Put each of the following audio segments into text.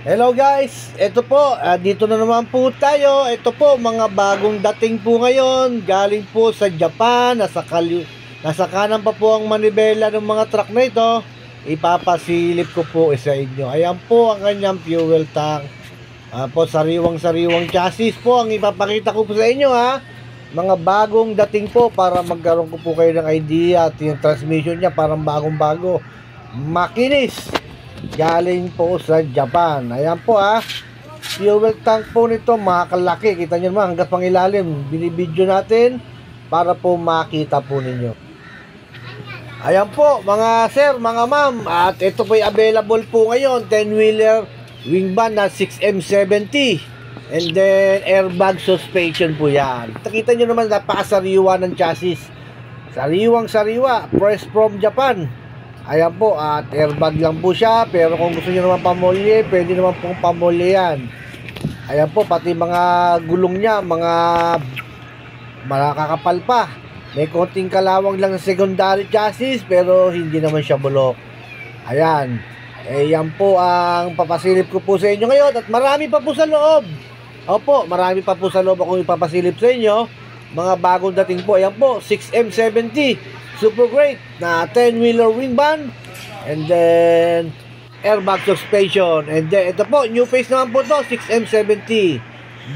Hello guys, ito po, dito na naman po tayo. Ito po, mga bagong dating po ngayon. Galing po sa Japan. Nasa kanan pa po ang manibela ng mga truck na ito. Ipapasilip ko po sa inyo. Ayan po ang kanyang fuel tank. Po, sariwang chassis po ang ipapakita ko po sa inyo ha. Mga bagong dating po para magkaroon ko po kayo ng idea. At yung transmission niya parang bagong-bago. Makinis. Galing po sa Japan. Ayan po fuel tank po nito, makakalaki. Kita nyo naman hanggang pang ilalim. Binibidyo natin para po makita po ninyo. Ayan po mga sir, mga ma'am. At ito po ay available po ngayon. 10-wheeler wing van na 6M70. And then airbag suspension po yan. Kita nyo naman napakasariwa ng chassis. Sariwang sariwa. Fresh from Japan. Ayan po, at airbag lang po siya. Pero kung gusto nyo naman pamolye, pwede naman pong pamolye yan. Ayan po, pati mga gulong niya, mga makakapal pa. May konting kalawang lang sa secondary chassis, pero hindi naman siya bulok. Ayan. Yan po ang papasilip ko po sa inyo ngayon. At marami pa po sa loob. Opo, marami pa po sa loob akong ipapasilip sa inyo. Mga bagong dating po. Ayan po, 6M70. Super great na 10-wheeler wing van. And then airbag suspension. And then ito po, new face naman po to, 6M70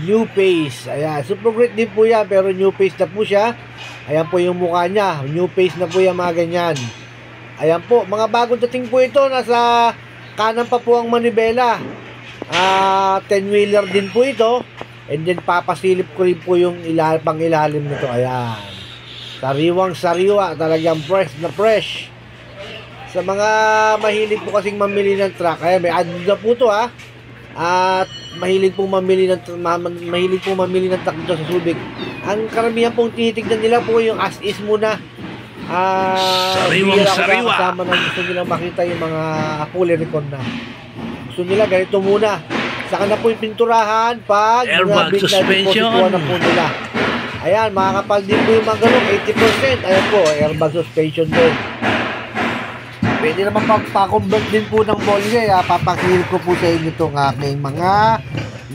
new face. Ayan, super great din po yan, pero new face na po siya. Ayan po yung mukha niya, new face na po yan, mga ganyan. Ayan po, mga bagong dating po ito. Nasa kanan pa po ang manibela. 10-wheeler din po ito. And then papasilip ko rin po yung pang ilalim nito. Ayan, sariwang sariwa, talagang fresh na fresh. Sa mga mahilig po kasing mamili ng truck, ay may ad na po to at mahilig po mamili ng truck dito sa Subic. Ang karamihan pong tinitignan nila po yung as is muna. Sariwang sariwa. Kasama na gusto nilang makita yung mga fully recon na. Gusto nila ganito muna. Saka na po yung pinturahan pag airbag suspension na po nila. Ayan, makakapal din po yung mga galong, 80%. Ayan po, airbag suspension din. Pwede naman pa-convert din po ng molye. Papakil ko po sa inyo itong aking mga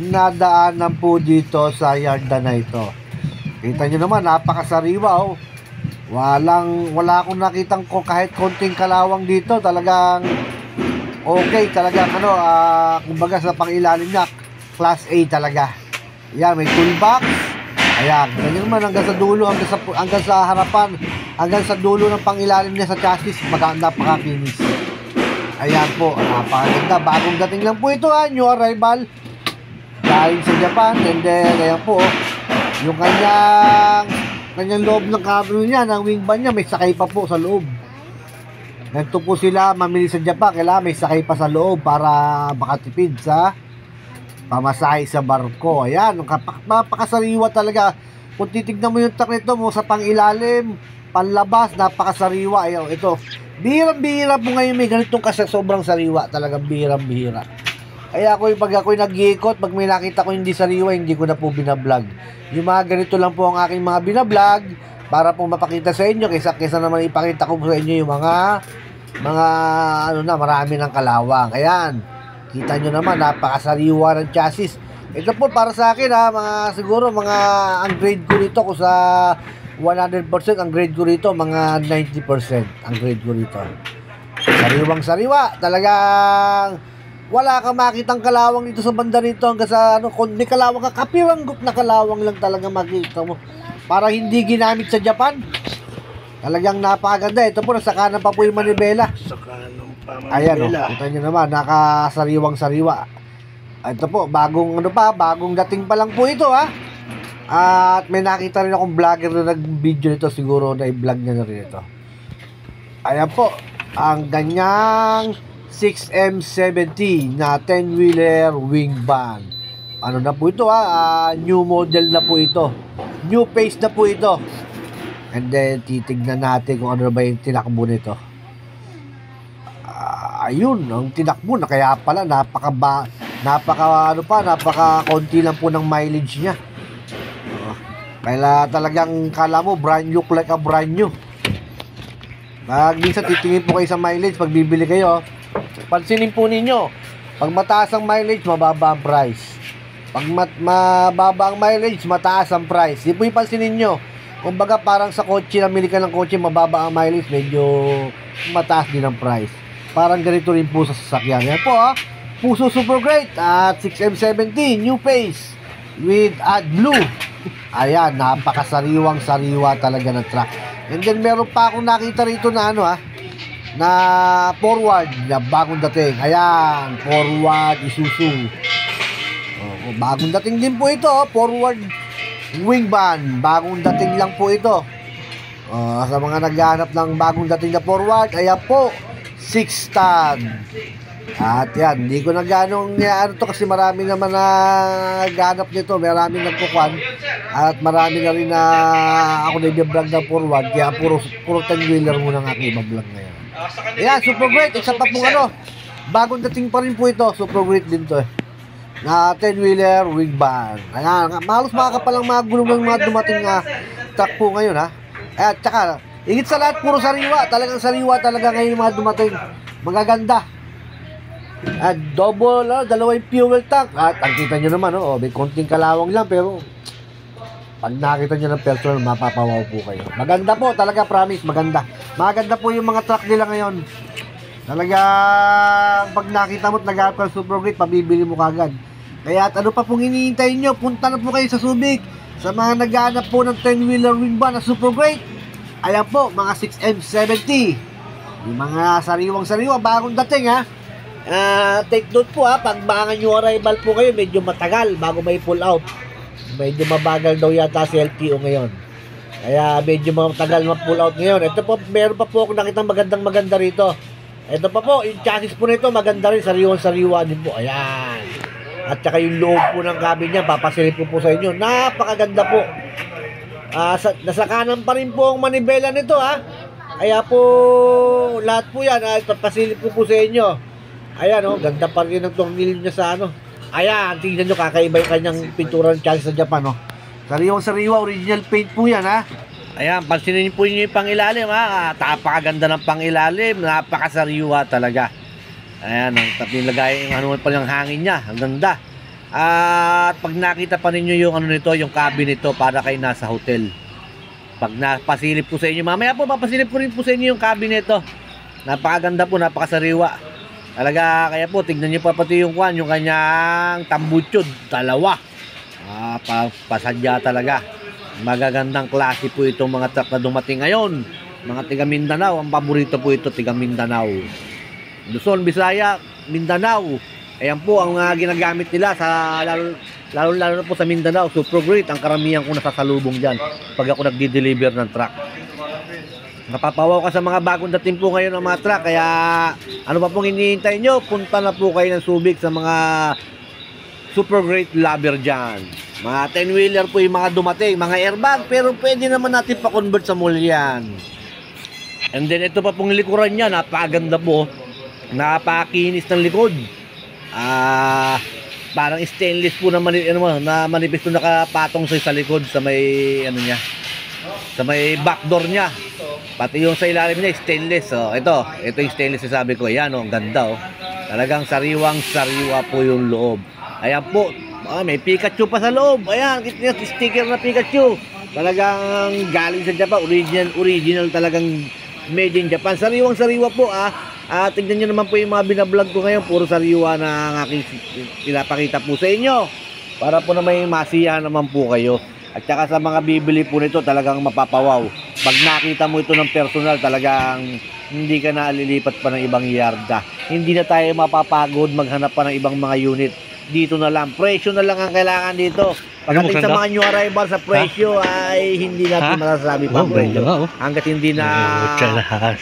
nadaanan po dito sa yarda na ito. Kita nyo naman, napakasariwa Wala akong nakitang kahit konting kalawang dito. Talagang okay, talagang kumbaga sa pangilalim niya, class A talaga. Ayan, may toolbox. Ayan, ganyan naman hanggang sa dulo, hanggang sa harapan, hanggang sa dulo ng pangilalim niya sa chassis, napakakinis. Ayan po, napakaganda. Bagong dating lang po ito new arrival. Galing sa Japan. And then, ayan po, yung kanyang loob ng cabin niya, ng wing van niya, may sakay pa po sa loob. Ganito po sila mamili sa Japan, kailangan may sakay pa sa loob para makatipid sa pamasahe sa barko. Ayan, napakasariwa talaga. Kung titignan mo yung truck nito mo sa pangilalim, panlabas, napakasariwa. Ayan, ito. Bihirang-bihira po ngayon may ganitong sobrang sariwa. Talagang bihirang-bihira. Kaya pag ako'y nag-iikot, pag may nakita ko hindi sariwa, hindi ko na po binablog. Yung mga ganito lang po ang aking mga binablog para po mapakita sa inyo. Kaysa naman ipakita ko po sa inyo yung mga marami ng kalawang. Ayan. Kita nyo naman, napakasariwa ng chassis. Ito po para sa akin siguro ang grade ko rito kung sa 100%, ang grade ko rito mga 90% ang grade ko rito. Sariwang sariwa, talagang wala kang makitang kalawang dito sa banda rito hanggang sa kung may kalawang ka, kapiranggot na kalawang lang talaga makita mo. Para hindi ginamit sa Japan. Talagang napakaganda. Ito po, nasa kanan pa po yung manibela. Ayan kita nyo naman, nakasariwang sariwa. Ito po, bagong dating pa lang po ito At may nakita rin akong vlogger na nag-video nito, siguro na i-vlog niya na rin ito. Ayan po, ang ganyang 6M70 na 10-wheeler wing van. Ano na po ito new model na po ito. New face na po ito. And then titignan natin kung ano na ba yung tinakbo nito. Ayun, ang tinakbo na kaya pala napaka konti lang po ng mileage niya. Kaya talagang kala mo brand new, like a brand new. Minsan titingin po kayo sa mileage pag bibili kayo. Pansinin po ninyo, Pag mataas ang mileage, mababa ang price. Pag mababa ang mileage, mataas ang price. Di po yung pansinin nyo. Kumbaga parang sa kotse, namili ka ng kotse, mababa ang mileage, medyo mataas din ang price. Parang ganito rin po sa sasakyan. Yan po Fuso Super Great at 6M70 new face with AdBlue. Ayan, napakasariwang-sariwa talaga ng truck. And then meron pa akong nakita rito na na forward na bagong dating. Ayan, forward Isuzu. Bagong dating din po ito, forward wing van. Bagong dating lang po ito. Sa mga naghahanap ng bagong dating na forward, ayan po, 6 ton. At yan, hindi ko na ganong to kasi marami naman na naghahanap nito, marami nagkukuhan at marami na rin na ako na i-vlog ng forward, kaya puro 10-wheeler muna ng aking i-vlog ngayon. Ayan, Super Great, isa pa pong bagong dating pa rin po ito, Super Great din to na 10-wheeler wing van. Ayan, mahalos makakapalang mga gulong ng mga dumating na truck po ngayon At tsaka, higit sa lahat, puro sariwa, talagang sariwa talaga ngayon mga dumating, magaganda. At double, dalawa yung fuel tank. At ang kita nyo naman, may konting kalawang lang, pero pag nakita nyo ng personal, mapapawaw po kayo. Maganda po, talaga, promise, maganda. Maganda po yung mga truck nila ngayon. Talaga, pag nakita mo at nag-aap ka Super Great, pabibili mo kagad. Kaya at ano pa pong hinihintay nyo, punta na po kayo sa Subic. Sa mga naghahanap po ng 10-wheeler wing van na Super Great, ayan po, mga 6M70. Yung mga sariwang-sariwa, bagong dating take note po pag mga new arrival po kayo, medyo matagal bago may pull out. Medyo mabagal daw yata si LTO ngayon. Kaya medyo matagal ma-pull out ngayon. Ito po, meron pa po akong nakitang maganda rito. Ito pa po, yung chassis po nito maganda rin, sariwang-sariwa din po. Ayan. At saka yung loob po ng cabin niya, papasilip ko po sa inyo. Napakaganda po. Nasa kanan pa rin po ang manibela nito Kaya po, lahat po yan, papasilip ko po sa inyo. Ayan ganda pa rin ng tornilyo niya sa Ayan, tingnan nyo, kakaiba yung kanyang pintura ng chassis sa Japan Sariwang-sariwa, original paint po yan Ayan, pansinin niyo po yung pangilalim Napakaganda ng pangilalim, napakasariwa talaga. Ayan, ang nilagay yung pa yung hangin niya, ang ganda. At pag nakita pa ninyo yung nito, yung cabin nito, para kayo nasa hotel. Pag napasilip po sa inyo, mamaya po papasilip ko rin po sa inyo yung cabin nito. Napakaganda po, napakasariwa. Talaga, kaya po, tignan nyo pa pati yung kanyang tambutsod, dalawa. Pasadya talaga. Magagandang klase po itong mga truck na dumating ngayon. Mga tiga Mindanao, ang paborito po ito, tiga Mindanao. Luzon, Visaya, Mindanao. Ayan po, ang ginagamit nila, lalo na po sa Mindanao, Super Great, ang karamihan ko nasasalubong dyan pag ako nagdi-deliver ng truck. Napapawaw ka sa mga bagong dating po ngayon ng mga truck. Kaya ano pa pong hinihintay nyo, punta na po kayo ng Subic sa mga Super Great lover dyan. Mga 10-wheeler po yung mga dumating, mga airbag, pero pwede naman natin pa-convert sa mall yan. And then ito pa pong likuran niya, napakaganda po, napakinis ng likod. Parang stainless po na manipis po nakapatong sa likod sa may niya, sa may backdoor niya. Pati yung sa ilalim niya, stainless. Ito yung stainless na sabi ko. Ayan ang ganda Talagang sariwang-sariwa po yung loob. Ayan po, may Pikachu pa sa loob. Ayan, kita sticker na Pikachu. Talagang galing sa Japan, original talagang made in Japan. Sariwang-sariwa po tignan nyo naman po yung mga binablog ko ngayon. Puro sariwa na ang aking pinapakita po sa inyo. Para po na may masiyahan naman po kayo. At saka sa mga bibili po nito, talagang mapapawaw. Pag nakita mo ito ng personal, talagang hindi ka na alilipat pa ng ibang yarda. Hindi na tayo mapapagod maghanap pa ng ibang mga unit. Dito na lang, presyo na lang ang kailangan dito. Pagdating sa mga new arrival sa presyo ay hindi natin masasabi pa ang presyo. Hanggat hindi na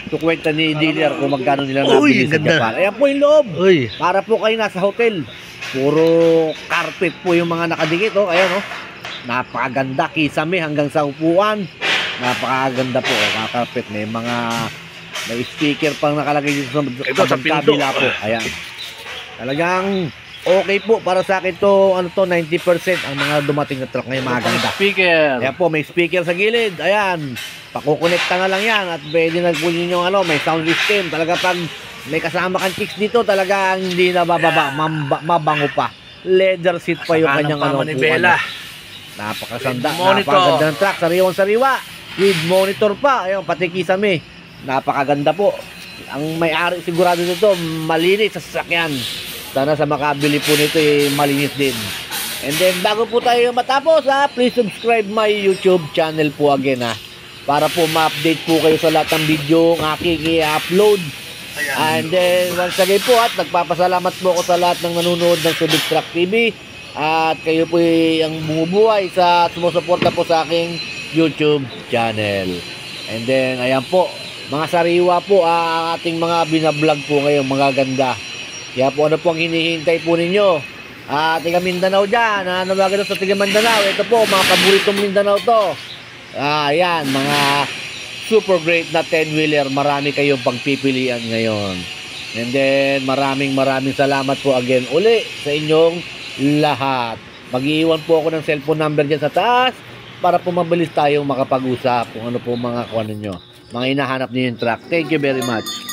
tukwenta ni dealer kung magkano nila nabili sa Japan. Ayan po yung loob. Para po kayo nasa hotel. Puro carpet po yung mga nakadikit. Ayan napakaganda, kisame hanggang sa upuan. Napakaganda po carpet. May sticker pang nakalagay dito sa kabila po. Ayan. Talagang okay po para sa akin to 90% ang mga dumating na truck ngayon maganda. Speaker. Ayan po, may speaker sa gilid. Ayan. Pakukonekta na lang yan at pwede na po yung may sound system. Talaga pag may kasama kang chicks dito, talagang hindi na bababa, mabango pa. Leather seat pa yung kanyang manibela. Napakasanda, With monitor. napakaganda ng truck, sariwang-sariwa. With monitor pa, ayun, pati kisame. Napakaganda po. Ang may-ari sigurado nito, malinis sa sasakyan. Sana sa makabili po nito, malinis din. And then, bago po tayo matapos, please subscribe my YouTube channel po again, para po ma-update po kayo sa lahat ng video ng aking i-upload. And then, once again po, at nagpapasalamat po ako sa lahat ng nanonood ng Subic Truck TV. At kayo po ang bumubuhay sa sumusuporta po sa aking YouTube channel. And then, ayan po, mga sariwa po ang ating mga binablog po ngayon, mga ganda. Kaya po, ano po ang hinihintay po ninyo? Tiga Mindanao dyan, ano ba ganun sa tiga Mindanao? Ito po, mga paboritong Mindanao to. Ayan, mga super great na 10-wheeler, marami kayong pagpipilian ngayon. And then, maraming salamat po again uli sa inyong lahat. Mag-iiwan po ako ng cellphone number dyan sa taas para po mabilis tayong makapag-usap kung ano po mga kuha ninyo, mga hinahanap niyo yung truck. Thank you very much.